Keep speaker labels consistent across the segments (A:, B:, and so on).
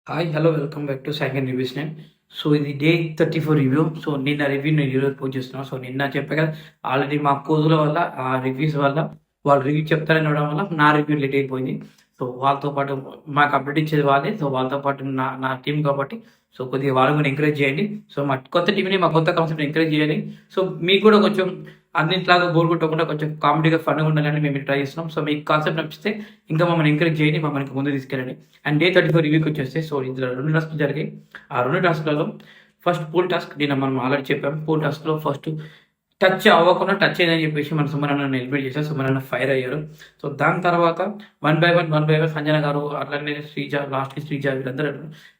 A: Hi hello welcome back to second reviews నేను. So ఇది day 34 review. So నిన్న review నేను ఈరోజు పోస్ట్ చేస్తున్నాను. సో నిన్న చెప్పా కదా, ఆల్రెడీ మా కోతుల వల్ల ఆ రివ్యూస్ వల్ల వాళ్ళు రివ్యూ చెప్తారని అవడం వల్ల నా రివ్యూ లేట్ అయిపోయింది. సో వాళ్ళతో పాటు మాకు అప్డేట్ ఇచ్చేది వాళ్ళే. సో వాళ్ళతో పాటు నా నా టీం కాబట్టి సో కొద్దిగా వాళ్ళు కూడా ఎంకరేజ్ చేయండి. సో మా కొత్త టీంని మా కొత్త కాన్సెప్ట్ ఎంకరేజ్ చేయాలి. సో మీకు కూడా కొంచెం అన్నింటిలాగా బోర్ కొట్టకుండా కొంచెం కామెడీగా ఫన్గా ఉండాలని మేము ట్రై చేస్తున్నాం. సో మీకు కాన్సెప్ట్ నచ్చితే ఇంకా మమ్మల్ని ఎంకరేజ్ చేయండి, మమ్మల్ని ముందు తీసుకెళ్ళండి. అండ్ డే 34 రివ్యూకి వచ్చేస్తే సో ఇందులో 2 టాస్క్లు జరిగాయి. ఆ 2 టాస్క్లలో ఫస్ట్ పూల్ టాస్క్ నిన్న మనం ఆల్రెడీ చెప్పాము. పూల్ టాస్క్లో ఫస్ట్ టచ్ అవ్వకుండా టచ్ అయిందని చెప్పేసి మన సుమరన్న ఎలిమినేట్ చేశారు. సుమరన్న ఫైర్ అయ్యారు. సో దాని తర్వాత వన్ బై వన్ సంజన గారు, అట్లనే శ్రీజ, లాస్ట్కి శ్రీజ, వీళ్ళందరూ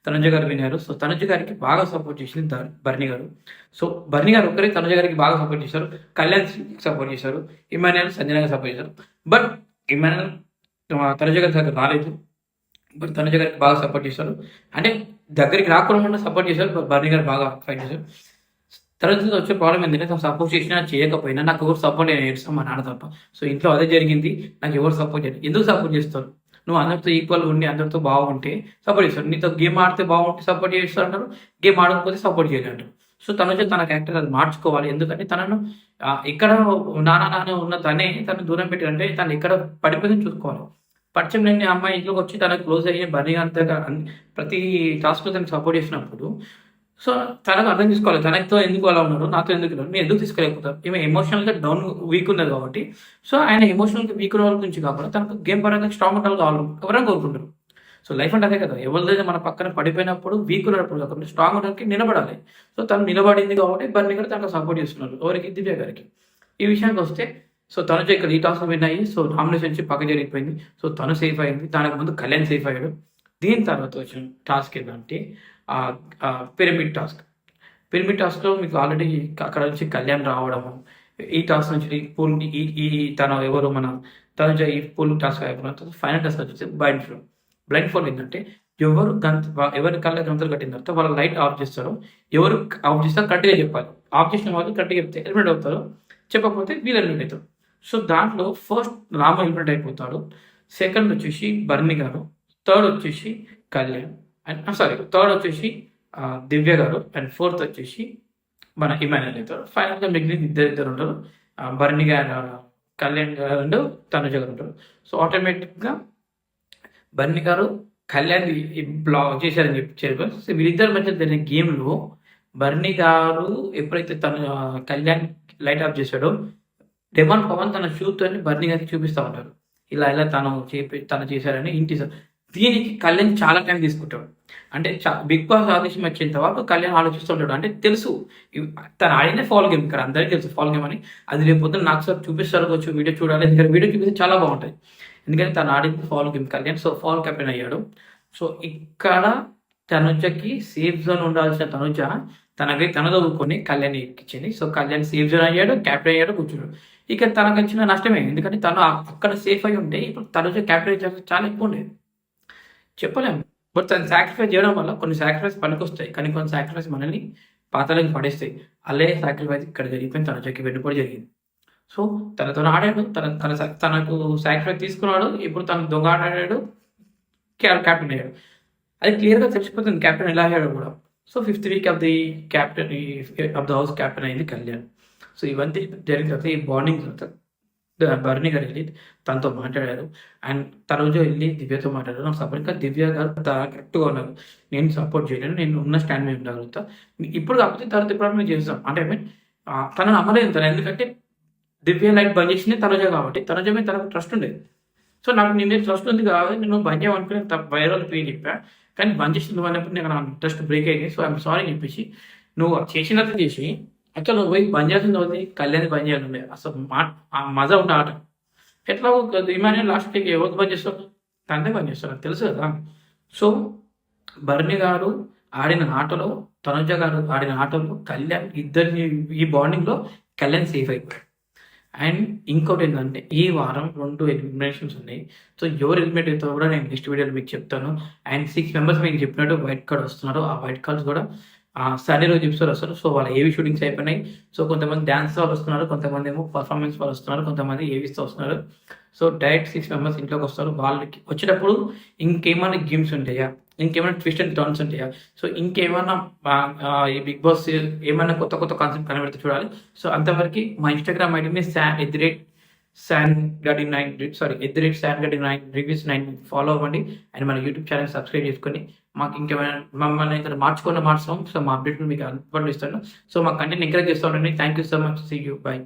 A: తనుజ గారు విన్నారు. సో తనుజ గారికి బాగా సపోర్ట్ చేసింది బర్ని గారు. సో బర్ని గారు ఒక్కరే తనుజ గారికి బాగా సపోర్ట్ చేశారు. కళ్యాణ్ సపోర్ట్ చేశారు. ఇమాన్యుయల్ సంజన గారు సపోర్ట్ చేశారు. బట్ ఇమాన్యుయల్ తనుజ గారి దగ్గర రాలేదు. బట్ తనుజ గారికి బాగా సపోర్ట్ చేశారు. అంటే దగ్గరికి రాకుండా సపోర్ట్ చేశారు. బర్ని గారు బాగా ఫైట్ చేశారు. తర్వాత వచ్చే ప్రాబ్లం ఏంటంటే తను సపోర్ట్ చేసినా చేయకపోయినా నాకు ఎవరు సపోర్ట్ నేను ఏడుస్తాం మా నాన్న తప్ప. సో ఇంట్లో అదే జరిగింది. నాకు ఎవరు సపోర్ట్ చేయరు. ఎందుకు సపోర్ట్ చేస్తారు? నువ్వు అందరితో ఈక్వల్గా ఉండి అందరితో బాగుంటే సపోర్ట్ చేస్తారు. నీతో గేమ్ ఆడితే బాగుంటే సపోర్ట్ చేస్తారు అంటారు, గేమ్ ఆడకపోతే సపోర్ట్ చేయలేదు అంటారు. సో తను తన క్యారెక్టర్ అది మార్చుకోవాలి. ఎందుకంటే తనను ఇక్కడ నాన్న ఉన్న తను దూరం పెట్టి అంటే తను ఎక్కడ పడిపోయిందని చూసుకోవాలి. పరిచయం లేని అమ్మాయి ఇంట్లోకి వచ్చి తనకు క్లోజ్ అయ్యి బర్నీ అంతగా ప్రతి టాస్క్లో తనకు సపోర్ట్ చేసినప్పుడు సో తనకు అర్థం చేసుకోవాలి. తనతో ఎందుకు అలా ఉన్నారు, నాతో ఎందుకు ఉన్నారు, నేను ఎందుకు తీసుకోలేకపోతాను. ఈమె ఎమోషనల్గా డౌన్ వీక్ ఉన్నది కాబట్టి సో ఆయన ఎమోషనల్గా వీక్ ఉన్న వాళ్ళ గురించి కాకుండా తనకు గేమ్ పరంగా స్ట్రాంగ్ ఉండాలి కావాలి ఎవరైనా కోరుకుంటారు. సో లైఫ్ అంటే అదే కదా, ఎవరిదైనా మన పక్కన పడిపోయినప్పుడు వీక్ ఉన్నప్పుడు కాకుండా స్ట్రాంగ్ ఉండడానికి నిలబడాలి. సో తను నిలబడింది కాబట్టి బర్నీ కూడా తనకు సపోర్ట్ చేస్తున్నారు. ఎవరికి? దివ్య గారికి. ఈ విషయానికి వస్తే సో తనుజ ఇక్కడ ఈ టాస్క్ విన్ అయ్యి సో నామినేషన్ నుంచి పక్క జరిగిపోయింది. సో తను సేఫ్ అయింది. దానికి ముందు కళ్యాణ్ సేఫ్ అయ్యాడు. దీని తర్వాత వచ్చిన టాస్క్ ఏంటంటే పిరమిడ్ టాస్క్. పిరమిడ్ టాస్క్లో మీకు ఆల్రెడీ అక్కడ నుంచి కళ్యాణ్ రావడము, ఈ టాస్క్ నుంచి పూల్ ఈ ఈ తన ఎవరు మన తనుజ ఈ పూల్ టాస్క్ అయిపోయిన ఫైనల్ టాస్క్ వచ్చేసి బ్లైండ్ ఫోల్ ఏంటంటే ఎవరి కళ్ళ గంతలు కట్టిన తర్వాత వాళ్ళ లైట్ ఆఫ్ చేస్తారో, ఎవరు ఆఫ్ చేస్తారో కరెక్ట్గా చెప్పాలి. ఆఫ్ చేసిన వాళ్ళు కరెక్ట్గా చెప్తే ఎలిమినేట్ అవుతారు, చెప్పకపోతే వీళ్ళు ఎలిమినేట్ అవుతారు. సో దాంట్లో ఫస్ట్ రామ ఎలిమినేట్ అయిపోతాడు. సెకండ్ వచ్చేసి బర్ని గారు, థర్డ్ వచ్చేసి కళ్యాణ్ అండ్ థర్డ్ వచ్చేసి దివ్య గారు అండ్ ఫోర్త్ వచ్చేసి మన ఇమాన్యుయల్ అవుతారు. ఫైనల్గా మిగిలిన ఇద్దరు ఉంటారు. బర్ని గారు, కళ్యాణ్ గారు అండ్ తనుజ గారు ఉంటారు. సో ఆటోమేటిక్గా బర్ని గారు కళ్యాణ్ బ్లాక్ చేశారని చెప్పారు. సో వీళ్ళిద్దరి మధ్య జరిగిన గేమ్లో బర్ని గారు ఎప్పుడైతే తను కళ్యాణ్ లైట్ ఆఫ్ చేశాడో డెమాన్ పవన్ తన షూతో బర్ని గారికి చూపిస్తూ ఉంటారు. ఇలా తను చేశారని ఇంటి. దీనికి కళ్యాణ్ చాలా టైం తీసుకుంటాడు. అంటే బిగ్ బాస్ ఆదేశం వచ్చేంత వరకు కళ్యాణ్ ఆలోచిస్తూ ఉంటాడు. అంటే తెలుసు తను ఆడిన ఫాల్ గేమ్, ఇక్కడ అందరికీ తెలుసు ఫాల్ గేమ్ అని. అది రేపు పొద్దున్న నాకు సార్ చూపిస్తారు వచ్చి వీడియో చూడాలి, ఎందుకంటే వీడియో చూపిస్తే చాలా బాగుంటుంది. ఎందుకంటే తను ఆడింది fall game Kalyan. So fall captain అయ్యాడు. సో ఇక్కడ తనుజకి సేఫ్ జోన్ ఉండాల్సిన తనుజ తనతో ఊరుకొని కళ్యాణ్ ఇచ్చింది. సో కళ్యాణ్ సేఫ్ జోన్ అయ్యాడు, కెప్టెన్ అయ్యాడు, కూర్చున్నాడు. ఇక తనకు వచ్చిన నష్టమే, ఎందుకంటే తను అక్కడ సేఫ్ అయి ఉంటే ఇప్పుడు తనుజ కెప్టెన్ చాలా ఎక్కువ ఉండేది. చెప్పలేము. బట్ తను సాక్రిఫైస్ చేయడం వల్ల కొన్ని సాక్రిఫైస్ పనికొస్తాయి, కానీ కొన్ని సాక్రిఫైస్ మనల్ని పాతాలకి పడేస్తాయి. అల్లే సాక్రిఫైస్ ఇక్కడ జరిగిపోయింది, తనుజకి వెన్నుపోటు జరిగింది. సో తనతో ఆడాడు, తనకు సాక్రిఫైస్ తీసుకున్నాడు. ఇప్పుడు తను దొంగ ఆడాడు, క్యాప్టెన్ అయ్యాడు. అది క్లియర్గా తెలిసిపోతుంది క్యాప్టెన్ ఎలా అయ్యాడు కూడా. So 5th week off the captain of the house captain అయింది కళ్యాణ్. సో ఇవన్నీ జరిగిన తర్వాత ఈ బాండింగ్ తర్వాత బర్ని గారు వెళ్ళి తనతో మాట్లాడారు. అండ్ తనుజ వెళ్ళి దివ్యతో మాట్లాడారు. నాకు సపోర్ట్ ఇంకా దివ్య గారు కరెక్ట్గా ఉన్నారు. నేను సపోర్ట్ చేయలేను, నేను ఉన్న స్టాండ్ మీద ఉండగలుగుతా. ఇప్పుడు కాకపోతే తర్వాత ఇప్పుడు మేము చేస్తాం అంటే తను నమ్మలేదు తను, ఎందుకంటే దివ్య లైట్ బంద్ చేసింది తనుజ కాబట్టి తనుజ మీద తనకు ట్రస్ట్ ఉండేది. సో నాకు నీ మీద ట్రస్ట్ ఉంది కాబట్టి నేను బంద్ చేయమనుకుని వైరల్ పేరు చెప్పా, కానీ బంద్ చేసి నువ్వు అన్నప్పుడు నాకు నా ట్రస్ట్ బ్రేక్ అయింది. సో ఐఎమ్ సారీ చెప్పేసి నువ్వు చేసినట్టు చేసి యాక్చువల్ నువ్వు పోయి బంద్ చేస్తుంది అవుతుంది, కళ్యాణ్ బంద్ చేయాలి ఉండే. అసలు మజా ఉండే ఆట. ఎట్లా ఇమాన్యుయల్ లాస్ట్కి ఎవరికి బంద్ చేస్తావు? తనదే బంద్ చేస్తారు, నాకు తెలుసు కదా. సో బర్ని గారు ఆడిన ఆటలో, తనుజ గారు ఆడిన ఆటలో కళ్యాణ్ ఇద్దరిని ఈ బాండింగ్లో కళ్యాణ్ సేఫ్ అయిపోయాడు. అండ్ ఇంకోటి ఏంటంటే ఈ వారం 2 ఎలిమినేషన్స్ ఉన్నాయి. సో ఎవరు ఎలిమినేట్ అవుతారో కూడా నేను నెక్స్ట్ వీడియోలో మీకు చెప్తాను. అండ్ 6 మెంబర్స్ మీకు చెప్పినట్టు వైట్ కార్డ్ వస్తున్నారు. ఆ వైట్ కార్డ్స్ కూడా సండే రోజు ఎపిసోడ్ వస్తారు. సో వాళ్ళ ఏవి షూటింగ్స్ అయిపోయినాయి. సో కొంతమంది డ్యాన్స్ వాళ్ళు వస్తున్నారు, కొంతమంది ఏమో పర్ఫార్మెన్స్ వాళ్ళు వస్తున్నారు, కొంతమంది ఏవిస్తో వస్తున్నారు. సో డైరెక్ట్ 6 మెంబర్స్ ఇంట్లోకి వస్తారు. వాళ్ళకి వచ్చేటప్పుడు ఇంకేమైనా గేమ్స్ ఉంటాయా, ఇంకేమైనా ట్విస్ట్ అండ్ టర్న్స్ ఉంటాయా, సో ఇంకేమైనా ఈ బిగ్ బాస్ ఏమైనా కొత్త కొత్త కాన్సెప్ట్ కనబడితే చూడాలి. సో అంతవరకు మా ఇన్స్టాగ్రామ్ ఐడిని @SanGadi9 రివ్యూస్ 9 ఫాలో అవ్వండి. అండ్ మన యూట్యూబ్ ఛానల్ సబ్స్క్రైబ్ చేసుకొని మాకు ఇంకేమైనా మమ్మల్ని ఇక్కడ మార్చుతాం. సో మా అప్డేట్ మీకు అందుబాటులో ఇస్తాను. సో మా కంటెంట్ ఎంకరేజ్ చేస్తూ ఉండండి. Thank you so much. See you. By.